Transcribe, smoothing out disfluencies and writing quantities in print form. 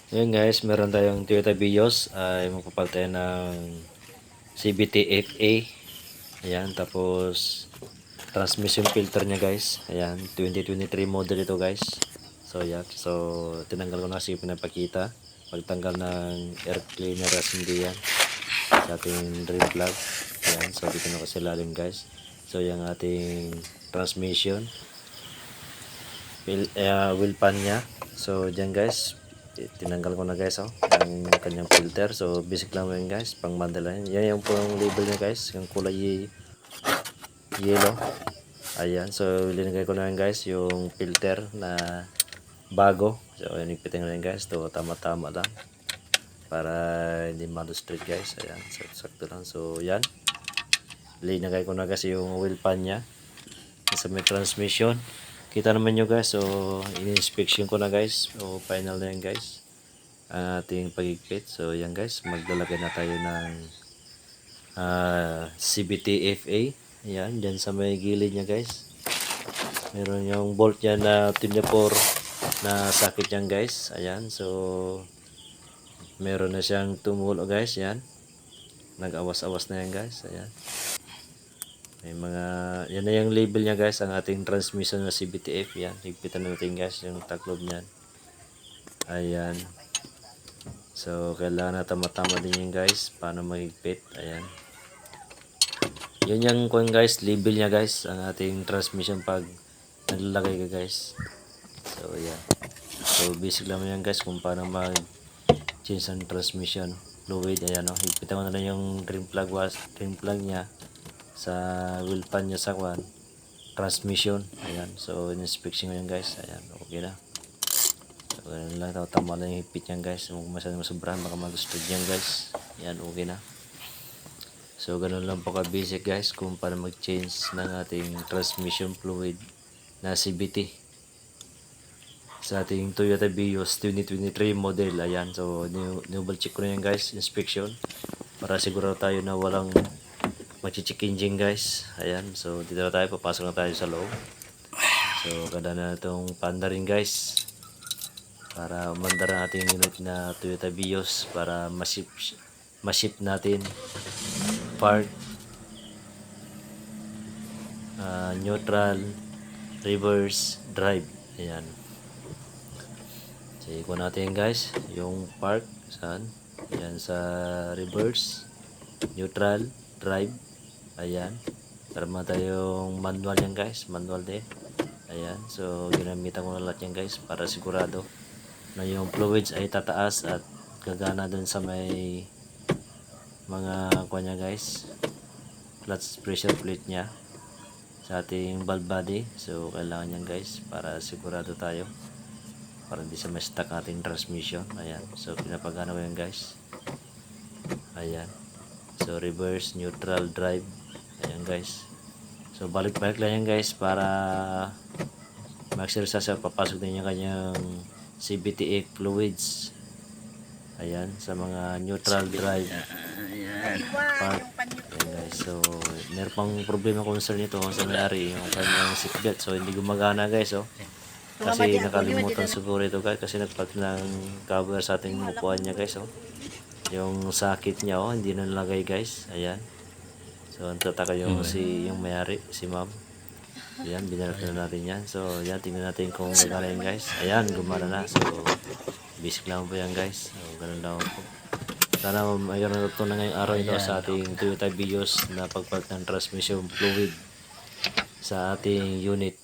Ngayon guys, meron tayong Toyota Vios ay magpapalit tayo ng CVT FA. Ayan, tapos transmission filter niya guys. Ayan, 2023 model ito guys. So yeah, so tinanggal ko na kasi pinapakita. Pagtanggal ng air cleaner as hindi yan sa ating drain plug. Ayan, so dito na kasi lalim guys. So yung ating transmission wheel pan niya. So dyan guys, tinanggal ko na guys yung kanyang filter. So basic lang yun guys, pang mandala yan yung pong label niya guys, yung kulay yellow. Ayan, so linagay ko na yun guys yung filter na bago. So inigpitin ko na yun guys, to tama-tama lang para hindi malo-straight guys. Ayan, so sakto lang. So yan, linagay ko na guys yung wheel pan niya sa may transmission. Kita naman nyo guys, so in-inspection ko na guys, so final na yan guys ang ating pagigpit. So yan guys, maglalagay na tayo ng CVT FA. Yan, dyan sa may gilid nya guys, meron yung bolt yan na tinapor na sakit yan guys. Ayan, so meron na siyang tumulo guys. Yan, nag-awas-awas na yan guys. Ayan, may mga, yan na yung label niya guys, ang ating transmission na CVTF. Yan, higpitan natin guys yung taklob niyan. Ayan, so kailangan na tama-tama din yan guys paano mahigpit. Ayan, yun yung kung guys, label niya guys, ang ating transmission pag naglalagay ka guys. So yan, so basic lang yan guys kung paano mag change ang transmission fluid. Ayan, higpitan ko na lang yung drain plug niya sa wheel pan niya sa transmission. Ayan, so in-inspection ko yan guys. Ayan, okay na. So ganun lang, tama lang yung hipit yan guys. Huwag masyadong masobrahan, baka mag-stud yan guys. Ayan, okay na. So ganun lang po ka-basic guys kung paano mag-change ng ating transmission fluid na CVT sa ating Toyota Vios 2023 model. Ayan, so double check ko na yan guys, inspection, para siguro tayo na walang mag-check engine guys. Ayan, so dito na tayo, papasok na tayo sa loob. So ganda na itong panda rin guys, para umandar ang ating unit na Toyota Vios, para ma-ship natin park, neutral, reverse, drive. Ayan, so ikuha natin guys yung park saan. Ayan, sa reverse, neutral, drive. Ayan, meron tayong manual yan guys, manual din. Ayan, so ginamitan ko na lahat yan guys para sigurado na yung fluids ay tataas at gagana dun sa may mga kuha nya guys, clutch pressure plate nya sa ating valve body. So kailangan yan guys para sigurado tayo, para hindi sa may stuck ating transmission. Ayan, so pinapagana ko yan guys. Ayan, so reverse, neutral, drive. Ayan guys, so balik-balik lang yan guys para ma-exercise at papasok din yung kanyang CVT fluids. Ayan, sa mga neutral, drive, park. Ayan guys, so meron pang problema, concern nito sa may-ari, yung kanyang seatbelt. So hindi gumagana guys, kasi nakalimutan siguro ito guys, kasi nagpalit ng cover sa ating upuan niya guys. Yung sakit niya hindi na nalagay guys. Ayan, so nagtataka yung yung may-ari, si ma'am. Ayan, binalak na natin yan. So yan, tingnan natin kung gagana yan guys. Ayan, gumana na. So basic lang po yan guys. So ganun lang po. Sana mayroon na ito na ngayong araw ito sa ating Toyota Vios na pagpalit ng transmission fluid sa ating unit.